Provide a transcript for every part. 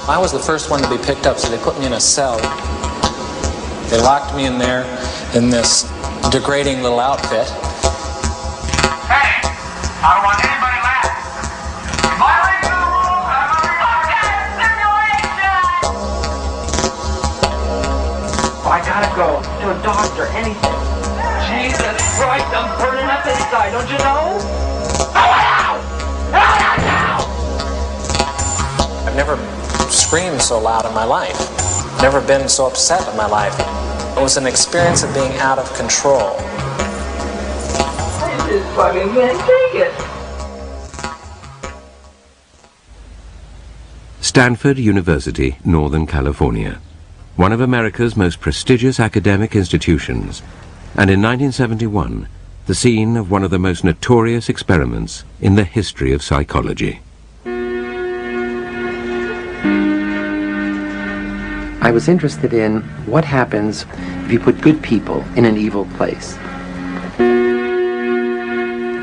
I was the first one to be picked up, so they put me in a cell. They locked me in there in this degrading little outfit. Hey, I don't want anybody left. Violating the rules, I'm under simulation! I gotta go to a doctor, anything. Jesus Christ, I'm burning up inside, don't you know? I've never screamed so loud in my life. Never been so upset in my life. It was an experience of being out of control. I just fucking can't take it. Stanford University, Northern California, one of America's most prestigious academic institutions, and in 1971, the scene of one of the most notorious experiments in the history of psychology. I was interested in what happens if you put good people in an evil place.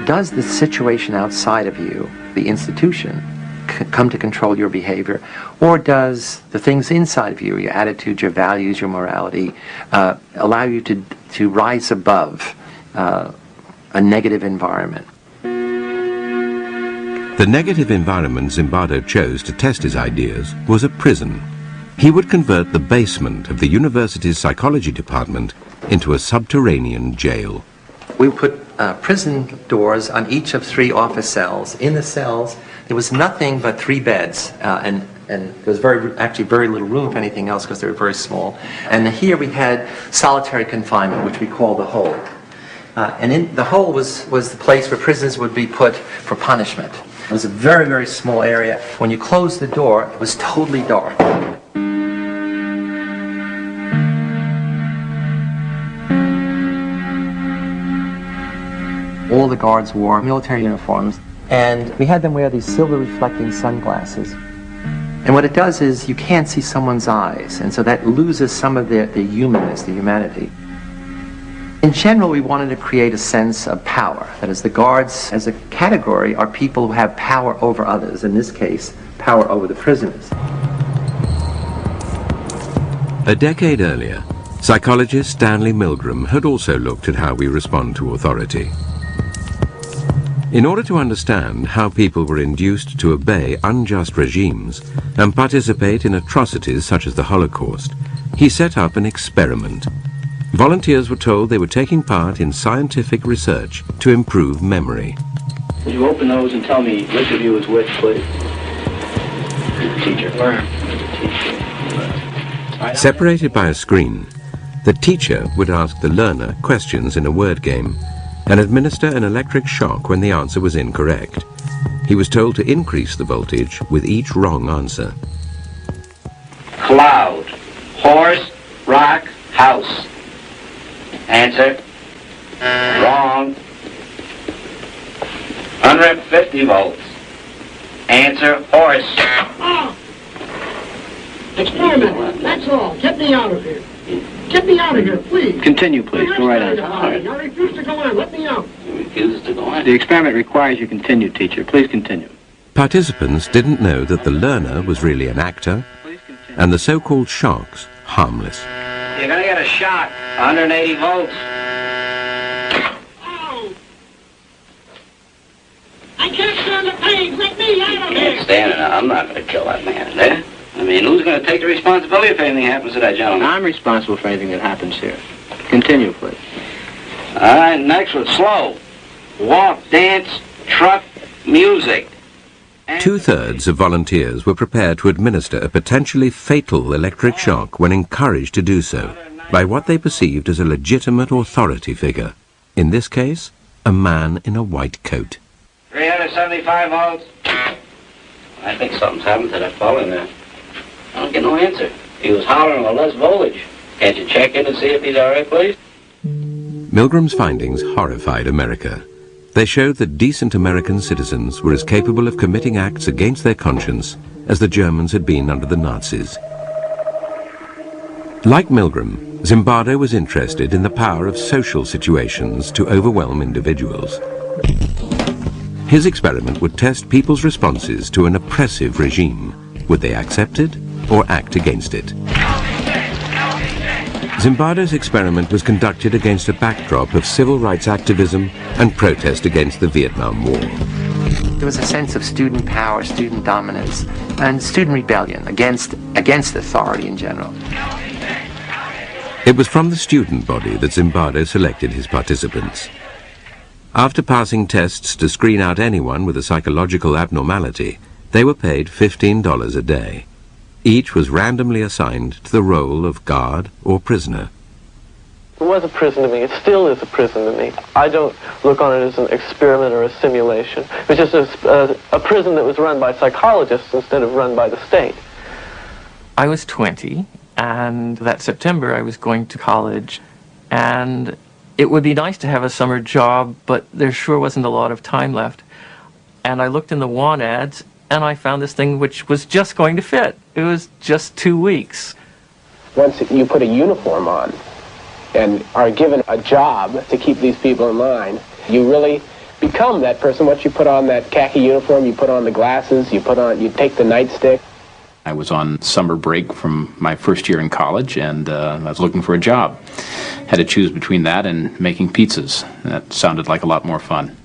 Does the situation outside of you, the institution, come to control your behavior, or does the things inside of you, your attitudes, your values, your morality, allow you to rise above a negative environment? The negative environment Zimbardo chose to test his ideas was a prison. He would convert the basement of the university's psychology department into a subterranean jail. We put prison doors on each of 3 office cells. In the cells, there was nothing but 3 beds, and there was actually very little room for anything else because they were very small. And here we had solitary confinement, which we call the hole. And in the hole was the place where prisoners would be put for punishment. It was a very, very small area. When you closed the door, it was totally dark. All the guards wore military uniforms, and we had them wear these silver reflecting sunglasses. And what it does is you can't see someone's eyes, and so that loses some of the humanness, the humanity. In general, we wanted to create a sense of power. That is, the guards as a category are people who have power over others, in this case, power over the prisoners. A decade earlier, psychologist Stanley Milgram had also looked at how we respond to authority. In order to understand how people were induced to obey unjust regimes and participate in atrocities such as the Holocaust, he set up an experiment. Volunteers were told they were taking part in scientific research to improve memory. Would you open those and tell me which of you is which, please? Teacher. Learn. Separated by a screen, the teacher would ask the learner questions in a word game and administer an electric shock when the answer was incorrect. He was told to increase the voltage with each wrong answer. Cloud. Horse. Rock. House. Answer. Wrong. 150 volts. Answer. Horse. Experiment. That's all. Get me out of here. Get me out of here, please. Continue, please. Go right on. I refuse to go on. Let me out. You refuse to go on? The experiment requires you continue, teacher. Please continue. Participants didn't know that the learner was really an actor and the so-called shocks harmless. You're going to get a shock. 180 volts. Oh. I can't stand the pain. Let me out of You here. can't stand it. I'm not going to kill that man there. I mean, who's going to take the responsibility if anything happens to that gentleman? I'm responsible for anything that happens here. Continue, please. All right, next one. Slow. Walk, dance, truck, music. Two-thirds of volunteers were prepared to administer a potentially fatal electric shock when encouraged to do so by what they perceived as a legitimate authority figure. In this case, a man in a white coat. 375 volts. I think something's happened to that fellow in there. I don't get no answer. He was hollering with less voltage. Can't you check in and see if he's all right, please? Milgram's findings horrified America. They showed that decent American citizens were as capable of committing acts against their conscience as the Germans had been under the Nazis. Like Milgram, Zimbardo was interested in the power of social situations to overwhelm individuals. His experiment would test people's responses to an oppressive regime. Would they accept it or act against it. Zimbardo's experiment was conducted against a backdrop of civil rights activism and protest against the Vietnam War. There was a sense of student power, student dominance, and student rebellion against authority in general. It was from the student body that Zimbardo selected his participants. After passing tests to screen out anyone with a psychological abnormality, they were paid $15 a day. Each was randomly assigned to the role of guard or prisoner. It was a prison to me. It still is a prison to me. I don't look on it as an experiment or a simulation. It was just a prison that was run by psychologists instead of run by the state. I was 20, and that September I was going to college, and it would be nice to have a summer job, but there sure wasn't a lot of time left. And I looked in the want ads, and I found this thing which was just going to fit. It was just 2 weeks. Once you put a uniform on and are given a job to keep these people in line, you really become that person. Once you put on that khaki uniform, you put on the glasses, you take the nightstick. I was on summer break from my first year in college, and I was looking for a job. Had to choose between that and making pizzas. That sounded like a lot more fun.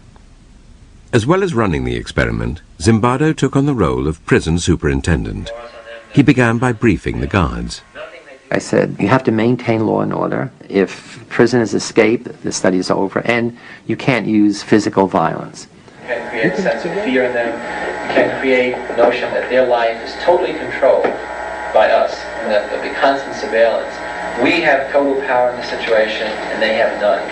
As well as running the experiment, Zimbardo took on the role of prison superintendent. He began by briefing the guards. I said, you have to maintain law and order. If prisoners escape, the study is over, and you can't use physical violence. You can create a sense of fear in them. You can create the notion that their life is totally controlled by us, and that there'll be constant surveillance. We have total power in the situation, and they have none.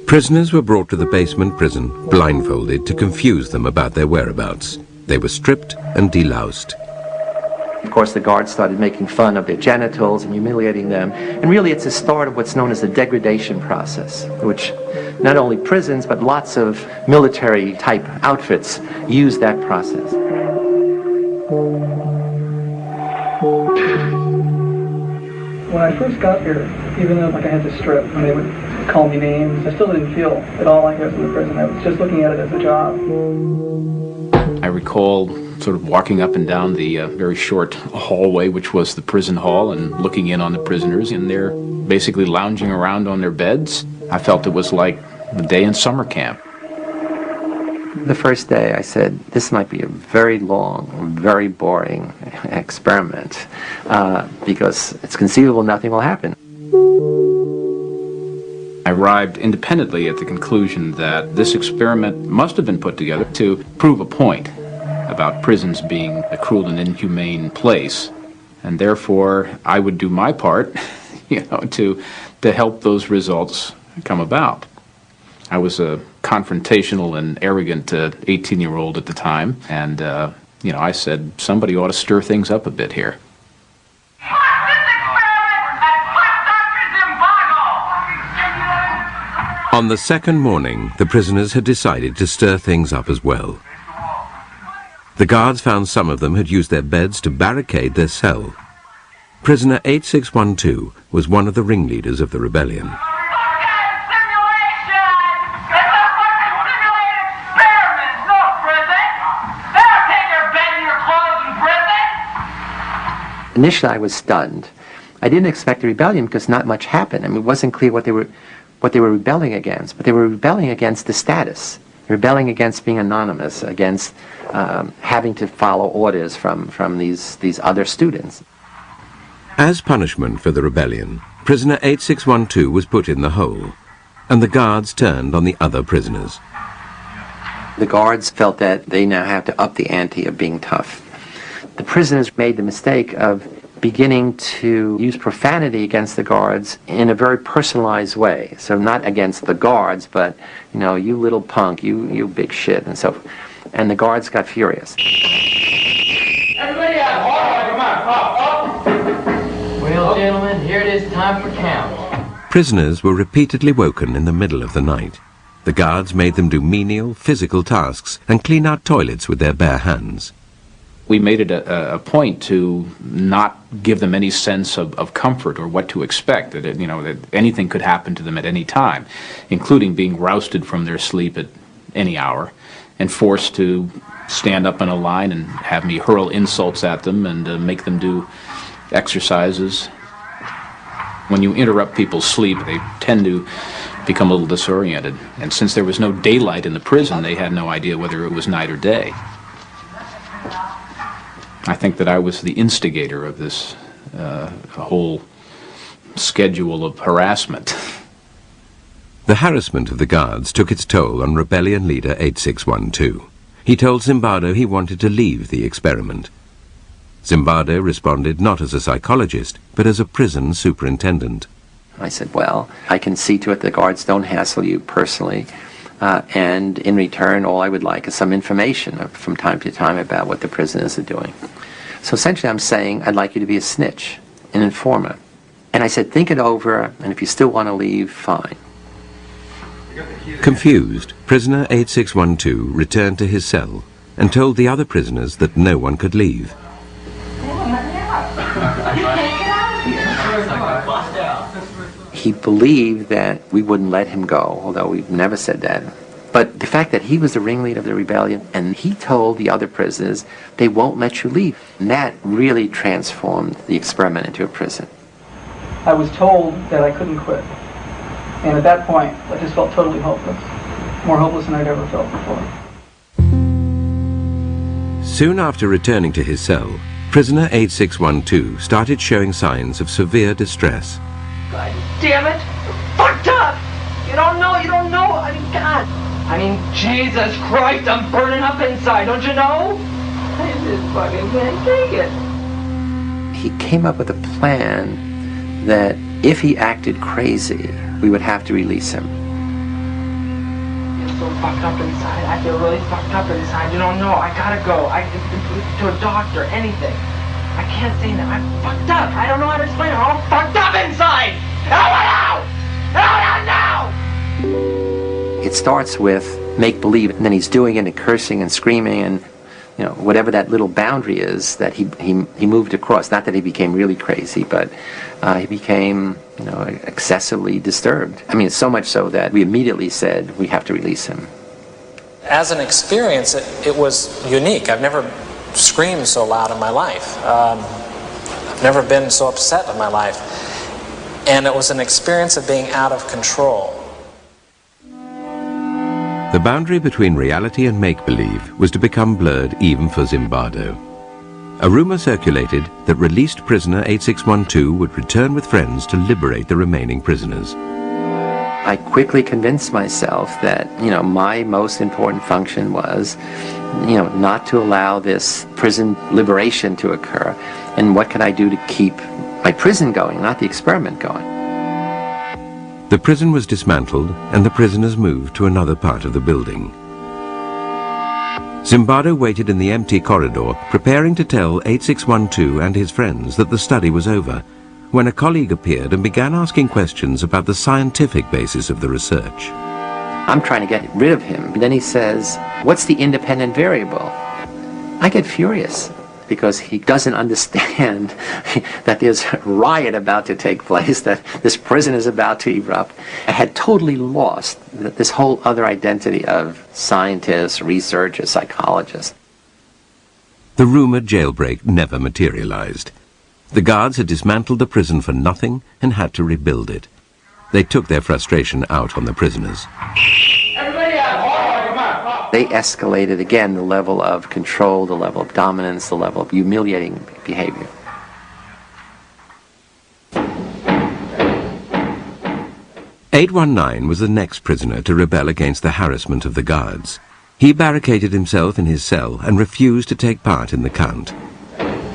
Prisoners were brought to the basement prison, blindfolded, to confuse them about their whereabouts. They were stripped and deloused. Of course, the guards started making fun of their genitals and humiliating them. And really, it's a start of what's known as the degradation process, which not only prisons, but lots of military-type outfits use that process. When I first got here, even though I had to strip, and they would call me names, I still didn't feel at all like I was in the prison. I was just looking at it as a job. I recall sort of walking up and down the very short hallway, which was the prison hall, and looking in on the prisoners, and they're basically lounging around on their beds. I felt it was like the day in summer camp. The first day I said, this might be a very long, very boring experiment, because it's conceivable nothing will happen. I arrived independently at the conclusion that this experiment must have been put together to prove a point about prisons being a cruel and inhumane place, and therefore I would do my part, to help those results come about. I was a confrontational and arrogant 18-year-old at the time, and I said somebody ought to stir things up a bit here. On the second morning, the prisoners had decided to stir things up as well. The guards found some of them had used their beds to barricade their cell. Prisoner 8612 was one of the ringleaders of the rebellion. Initially, I was stunned. I didn't expect a rebellion because not much happened. I mean, it wasn't clear what they were rebelling against, but they were rebelling against the status, rebelling against being anonymous, against having to follow orders from these other students. As punishment for the rebellion, prisoner 8612 was put in the hole, and the guards turned on the other prisoners. The guards felt that they now have to up the ante of being tough. The prisoners made the mistake of beginning to use profanity against the guards in a very personalized way. So not against the guards, but, you little punk, you big shit, and so forth. And the guards got furious. Everybody out! Well, gentlemen, here it is time for count. Prisoners were repeatedly woken in the middle of the night. The guards made them do menial, physical tasks and clean out toilets with their bare hands. We made it a point to not give them any sense of comfort or what to expect, that anything could happen to them at any time, including being rousted from their sleep at any hour, and forced to stand up in a line and have me hurl insults at them and make them do exercises. When you interrupt people's sleep, they tend to become a little disoriented. And since there was no daylight in the prison, they had no idea whether it was night or day. I think that I was the instigator of this whole schedule of harassment. The harassment of the guards took its toll on rebellion leader 8612. He told Zimbardo he wanted to leave the experiment. Zimbardo responded not as a psychologist, but as a prison superintendent. I said, well, I can see to it the guards don't hassle you personally, and in return all I would like is some information from time to time about what the prisoners are doing. So essentially I'm saying I'd like you to be a snitch, an informer. And I said, think it over, and if you still want to leave, fine. Confused, prisoner 8612 returned to his cell and told the other prisoners that no one could leave. He believed that we wouldn't let him go, although we've never said that. But the fact that he was the ringleader of the rebellion, and he told the other prisoners, they won't let you leave. And that really transformed the experiment into a prison. I was told that I couldn't quit. And at that point, I just felt totally hopeless. More hopeless than I'd ever felt before. Soon after returning to his cell, prisoner 8612 started showing signs of severe distress. God damn it! Fucked up! You don't know, I mean, God! I mean, Jesus Christ, I'm burning up inside, don't you know? I just fucking can't take it. He came up with a plan that if he acted crazy, we would have to release him. I'm so fucked up inside, I feel really fucked up inside, you don't know, I gotta go. To a doctor, anything. I can't say that, I'm fucked up, I don't know how to explain it, I'm all fucked up inside! Help me out! Help me out! It starts with make-believe, and then he's doing it and cursing and screaming and, you know, whatever that little boundary is that he moved across. Not that he became really crazy, but he became, you know, excessively disturbed. I mean, so much so that we immediately said we have to release him. As an experience, it was unique. I've never screamed so loud in my life. I've never been so upset in my life. And it was an experience of being out of control. The boundary between reality and make-believe was to become blurred even for Zimbardo. A rumor circulated that released prisoner 8612 would return with friends to liberate the remaining prisoners. I quickly convinced myself that, you know, my most important function was, you know, not to allow this prison liberation to occur. And what could I do to keep my prison going, not the experiment going? The prison was dismantled and the prisoners moved to another part of the building. Zimbardo waited in the empty corridor, preparing to tell 8612 and his friends that the study was over, when a colleague appeared and began asking questions about the scientific basis of the research. I'm trying to get rid of him. Then he says, what's the independent variable? I get furious because he doesn't understand that there's a riot about to take place, that this prison is about to erupt. I had totally lost this whole other identity of scientist, researcher, psychologist. The rumored jailbreak never materialized. The guards had dismantled the prison for nothing and had to rebuild it. They took their frustration out on the prisoners. They escalated again the level of control, the level of dominance, the level of humiliating behavior. "819 was the next prisoner to rebel against the harassment of the guards. He barricaded himself in his cell and refused to take part in the count.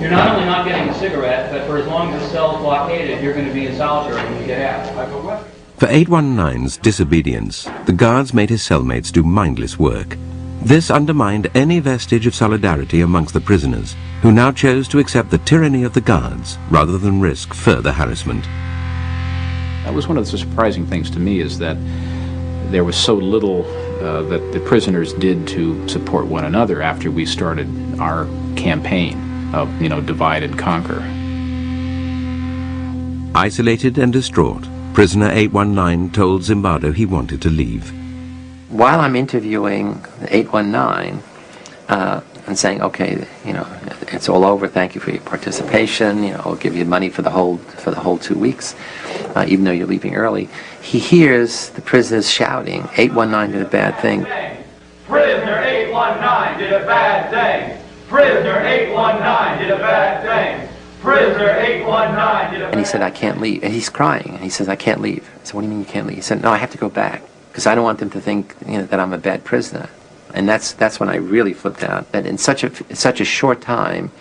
You're not only not getting a cigarette, but for as long as the cell's blockaded, you're going to be in solitary when you get out. For 819's disobedience, the guards made his cellmates do mindless work. This undermined any vestige of solidarity amongst the prisoners, who now chose to accept the tyranny of the guards rather than risk further harassment. That was one of the surprising things to me, is that there was so little that the prisoners did to support one another after we started our campaign of, you know, divide and conquer. Isolated and distraught, prisoner 819 told Zimbardo he wanted to leave. while I'm interviewing 819 and saying, okay, it's all over. Thank you for your participation. I'll give you money for the whole 2 weeks, even though you're leaving early. He hears the prisoners shouting, 819 did a bad thing. Prisoner 819 did a bad thing. Prisoner 819 did a bad thing. Prisoner 819 did a bad thing. And he said, I can't leave. And he's crying. And he says, I can't leave. I said, what do you mean you can't leave? He said, no, I have to go back because I don't want them to think that I'm a bad prisoner. And that's when I really flipped out. That in such a short time,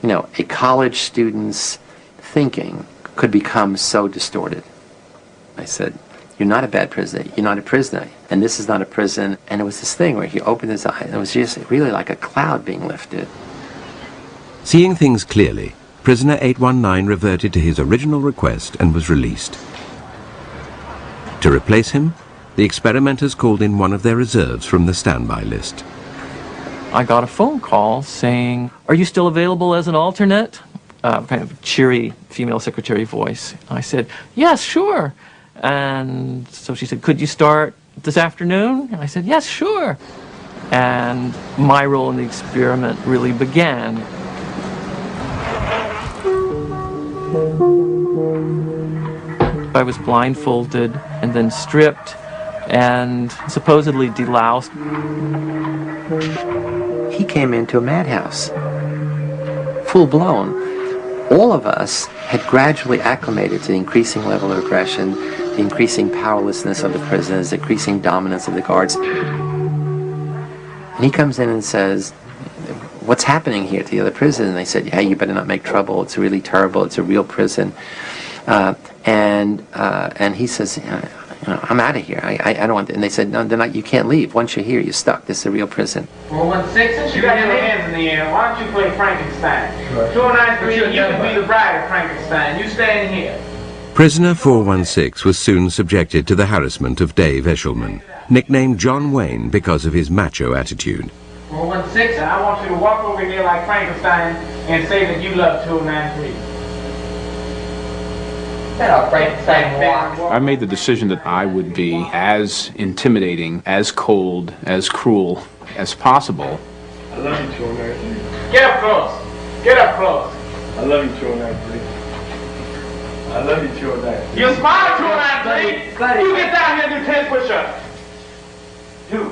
a college student's thinking could become so distorted. I said, you're not a bad prisoner. You're not a prisoner. And this is not a prison. And it was this thing where he opened his eyes. And it was just really like a cloud being lifted. Seeing things clearly, prisoner 819 reverted to his original request and was released. To replace him, the experimenters called in one of their reserves from the standby list. I got a phone call saying, are you still available as an alternate? Kind of cheery female secretary voice. I said, yes, sure. And so she said, could you start this afternoon? And I said, yes, sure. And my role in the experiment really began. I was blindfolded and then stripped and supposedly deloused. He came into a madhouse, full blown. All of us had gradually acclimated to the increasing level of aggression, the increasing powerlessness of the prisoners, the increasing dominance of the guards. And he comes in and says, what's happening here to the other prisoners? And they said, hey, you better not make trouble. It's really terrible. It's a real prison. And he says, I'm out of here. I don't want to. And they said, no, you can't leave. Once you're here, you're stuck. This is a real prison. 416, since you got your hands in the air, why don't you play Frankenstein? Sure. 293, you can be the bride of Frankenstein. You stand here. Prisoner 416 was soon subjected to the harassment of Dave Eshelman, nicknamed John Wayne because of his macho attitude. 416, I want you to walk over here like Frankenstein and say that you love 293. I made the decision that I would be as intimidating, as cold, as cruel as possible. I love you, 293. Get up close. Get up close. I love you, 293. I love you, 293. You smile, 293. You get down here and do 10 push-ups. 2,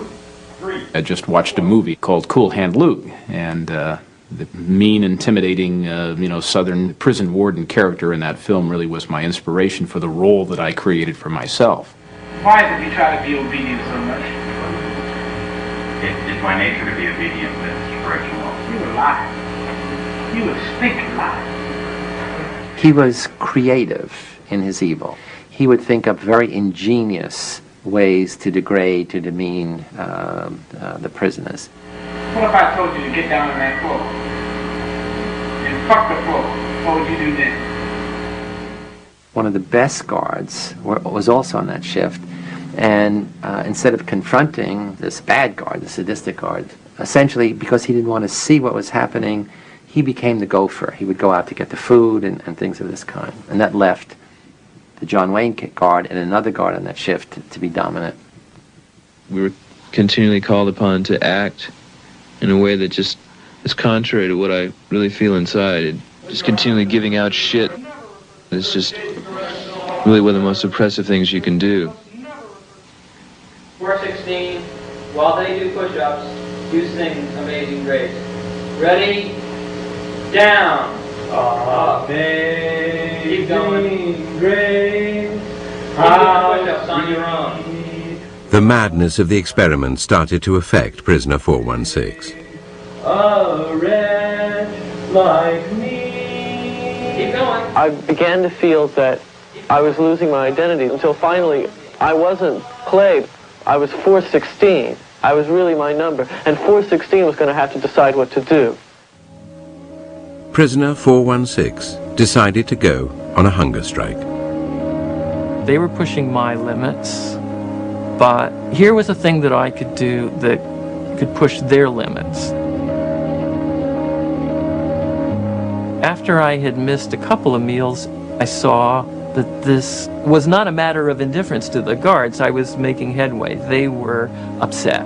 3. I just watched a movie called Cool Hand Luke, and the mean, intimidating, Southern prison warden character in that film really was my inspiration for the role that I created for myself. Why is it you try to be obedient so much? It's my nature to be obedient, Mr. Correctional. You a liar. You a stinking liar. He was creative in his evil. He would think up very ingenious ways to degrade, to demean the prisoners. What if I told you to get down on that floor? And fuck the floor. What would you do then? One of the best guards was also on that shift, and instead of confronting this bad guard, the sadistic guard, essentially because he didn't want to see what was happening, he became the gopher. He would go out to get the food and things of this kind. And that left the John Wayne guard and another guard on that shift to be dominant. We were continually called upon to act in a way that just is contrary to what I really feel inside. Just continually giving out shit. It's just really one of the most oppressive things you can do. 416, while they do push-ups, you sing Amazing Grace. Ready? Down. Amazing Keep going. Grace. Keep doing push-ups on your own. The madness of the experiment started to affect prisoner 416. A wretch like me. Keep going. I began to feel that I was losing my identity until finally I wasn't played. I was 416. I was really my number. And 416 was going to have to decide what to do. Prisoner 416 decided to go on a hunger strike. They were pushing my limits, but here was a thing that I could do that could push their limits. After I had missed a couple of meals, I saw that this was not a matter of indifference to the guards. I was making headway. They were upset.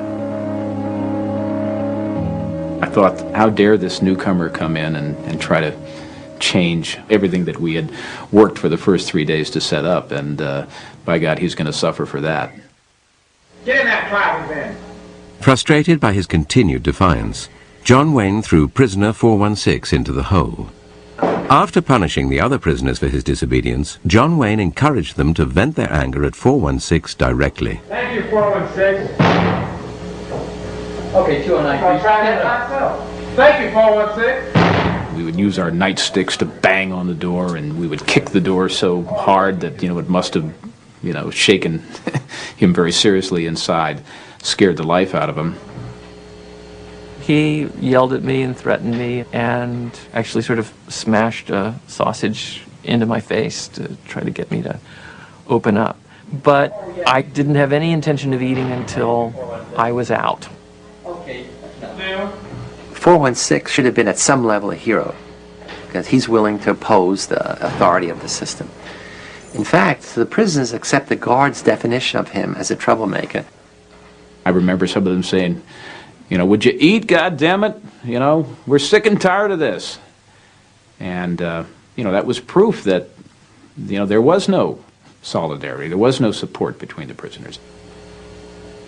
I thought, how dare this newcomer come in and try to change everything that we had worked for the first 3 days to set up, and by God, he's going to suffer for that. Get in that closet then. Frustrated by his continued defiance, John Wayne threw prisoner 416 into the hole. After punishing the other prisoners for his disobedience, John Wayne encouraged them to vent their anger at 416 directly. Thank you, 416. Okay, 209. I'll try that myself. Thank you, 416. We would use our nightsticks to bang on the door, and we would kick the door so hard that, it must have, shaken him very seriously inside, scared the life out of him. He yelled at me and threatened me and actually sort of smashed a sausage into my face to try to get me to open up. But I didn't have any intention of eating until I was out. 416 should have been at some level a hero, because he's willing to oppose the authority of the system. In fact, the prisoners accept the guards' definition of him as a troublemaker. I remember some of them saying, would you eat, goddammit? We're sick and tired of this. And, that was proof that, there was no solidarity, there was no support between the prisoners.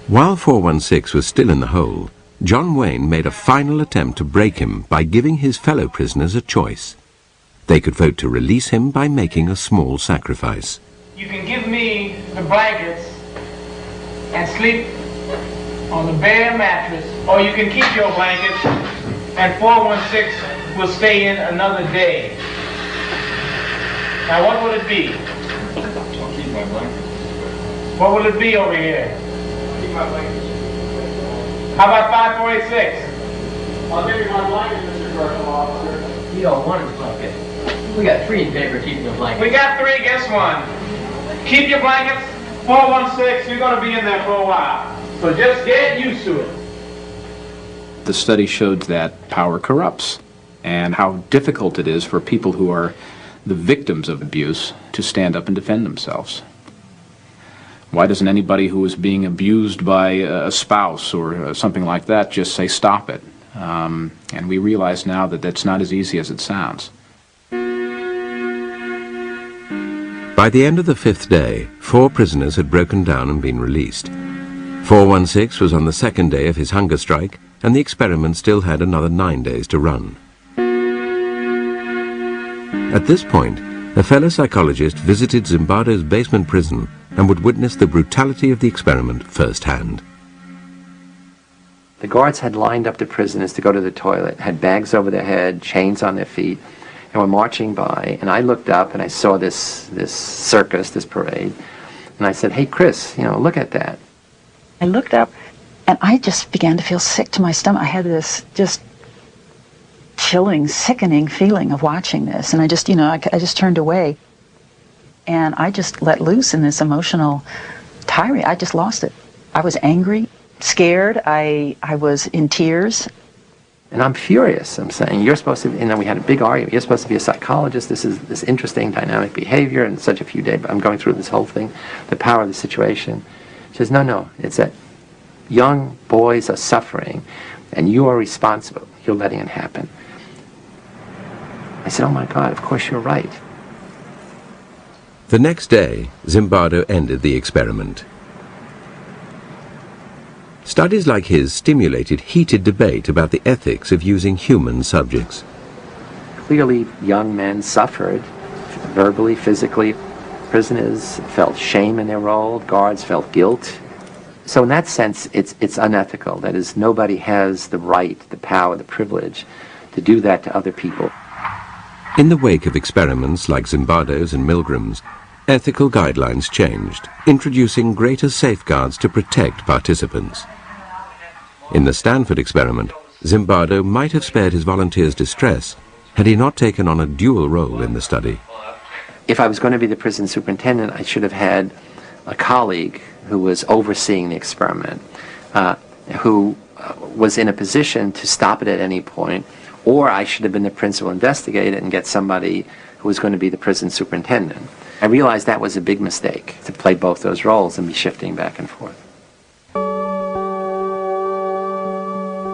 While 416 was still in the hole, John Wayne made a final attempt to break him by giving his fellow prisoners a choice. They could vote to release him by making a small sacrifice. You can give me the blankets and sleep on the bare mattress, or you can keep your blankets and 416 will stay in another day. Now what will it be? I'll keep my blankets. What will it be over here? I'll keep my blankets. How about 546? I'll give you my blanket, Mr. Correctional Officer. You don't want his blanket. We got 3 in favor of keeping the blanket. We got 3, guess 1. Keep your blankets, 416, you're going to be in there for a while. So just get used to it. The study showed that power corrupts, and how difficult it is for people who are the victims of abuse to stand up and defend themselves. Why doesn't anybody who is being abused by a spouse or something like that just say, stop it? And we realize now that that's not as easy as it sounds. By the end of the 5th day, 4 prisoners had broken down and been released. 416 was on the 2nd day of his hunger strike, and the experiment still had another 9 days to run. At this point, a fellow psychologist visited Zimbardo's basement prison and would witness the brutality of the experiment firsthand. The guards had lined up the prisoners to go to the toilet, had bags over their head, chains on their feet, and were marching by, and I looked up and I saw this circus, this parade, and I said, hey Chris, look at that. I looked up and I just began to feel sick to my stomach. I had this just chilling, sickening feeling of watching this, and I just, I just turned away, and I just let loose in this emotional tirade. I just lost it. I was angry, scared, I was in tears. And I'm furious. I'm saying, you're supposed to, we had a big argument. You're supposed to be a psychologist. This is this interesting dynamic behavior in such a few days. But I'm going through this whole thing, the power of the situation. She says, no, it's that young boys are suffering, and you are responsible. You're letting it happen. I said, oh my God, of course you're right. The next day, Zimbardo ended the experiment. Studies like his stimulated heated debate about the ethics of using human subjects. Clearly, young men suffered, verbally, physically. Prisoners felt shame in their role, guards felt guilt. So in that sense, it's unethical. That is, nobody has the right, the power, the privilege to do that to other people. In the wake of experiments like Zimbardo's and Milgram's, ethical guidelines changed, introducing greater safeguards to protect participants. In the Stanford experiment, Zimbardo might have spared his volunteers distress had he not taken on a dual role in the study. If I was going to be the prison superintendent, I should have had a colleague who was overseeing the experiment, who was in a position to stop it at any point, or I should have been the principal investigator and get somebody who was going to be the prison superintendent. I realized that was a big mistake, to play both those roles and be shifting back and forth.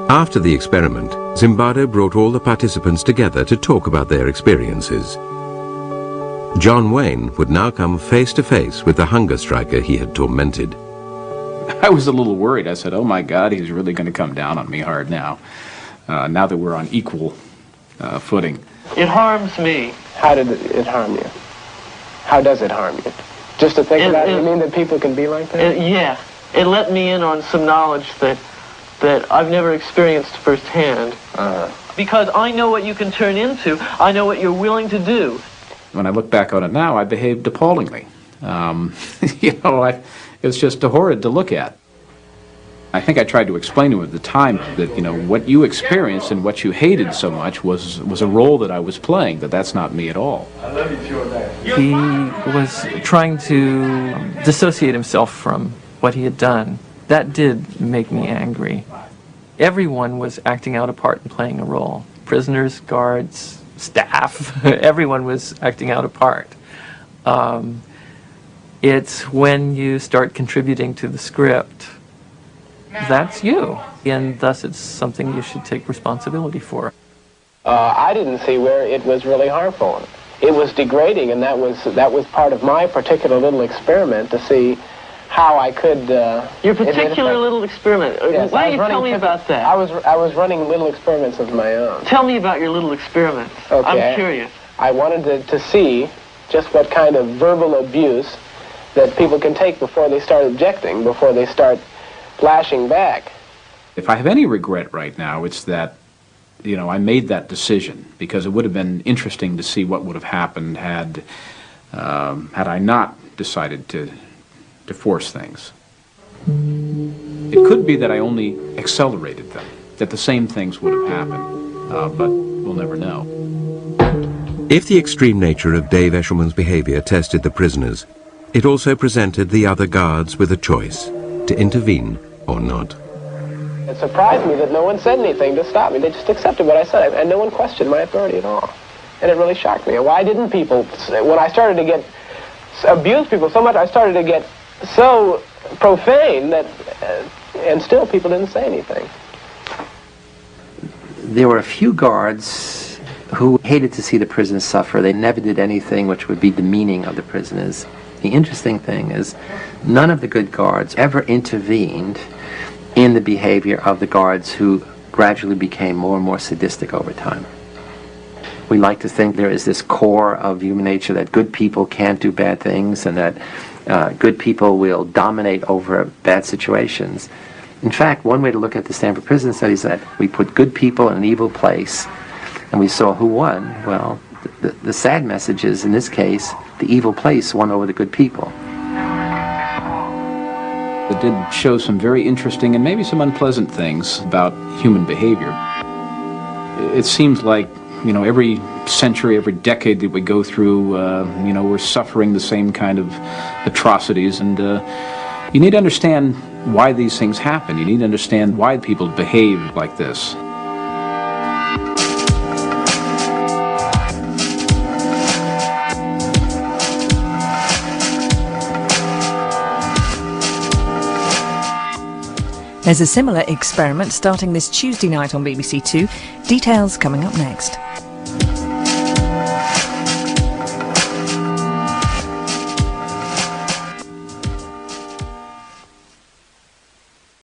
After the experiment, Zimbardo brought all the participants together to talk about their experiences. John Wayne would now come face to face with the hunger striker he had tormented. I was a little worried. I said, oh my God, he's really going to come down on me hard now, now that we're on equal footing. It harms me. How did it harm you? How does it harm you? Just to think about it, you mean that people can be like that? Yeah. It let me in on some knowledge that I've never experienced firsthand. Because I know what you can turn into. I know what you're willing to do. When I look back on it now, I behaved appallingly. It was just horrid to look at. I think I tried to explain to him at the time that, what you experienced and what you hated so much was a role that I was playing, that's not me at all. I love you, Jordan. He was trying to dissociate himself from what he had done. That did make me angry. Everyone was acting out a part and playing a role. Prisoners, guards, staff, everyone was acting out a part. It's when you start contributing to the script, that's you. And thus it's something you should take responsibility for. I didn't see where it was really harmful. It was degrading, and that was part of my particular little experiment to see how I could... Your particular little experiment. Yes, Why don't you tell me about that? I was running little experiments of my own. Tell me about your little experiments. Okay. I'm curious. I wanted to see just what kind of verbal abuse that people can take before they start objecting, before they start flashing back. If I have any regret right now, it's that, I made that decision, because it would have been interesting to see what would have happened had I not decided to force things. It could be that I only accelerated them, that the same things would have happened, but we'll never know. If the extreme nature of Dave Eshelman's behavior tested the prisoners, it also presented the other guards with a choice, to intervene or not. It surprised me that no one said anything to stop me. They just accepted what I said, and no one questioned my authority at all. And it really shocked me. Why didn't people, when I started to abuse people so much, I started to get so profane that, and still people didn't say anything. There were a few guards who hated to see the prisoners suffer. They never did anything which would be demeaning of the prisoners. The interesting thing is, none of the good guards ever intervened in the behavior of the guards who gradually became more and more sadistic over time. We like to think there is this core of human nature that good people can't do bad things and that good people will dominate over bad situations. In fact, one way to look at the Stanford prison study is that we put good people in an evil place and we saw who won. Well, the sad message is, in this case, the evil place won over the good people. It did show some very interesting and maybe some unpleasant things about human behavior. It seems like, every century, every decade that we go through, we're suffering the same kind of atrocities, and you need to understand why these things happen. You need to understand why people behave like this. There's a similar experiment starting this Tuesday night on BBC Two. Details coming up next.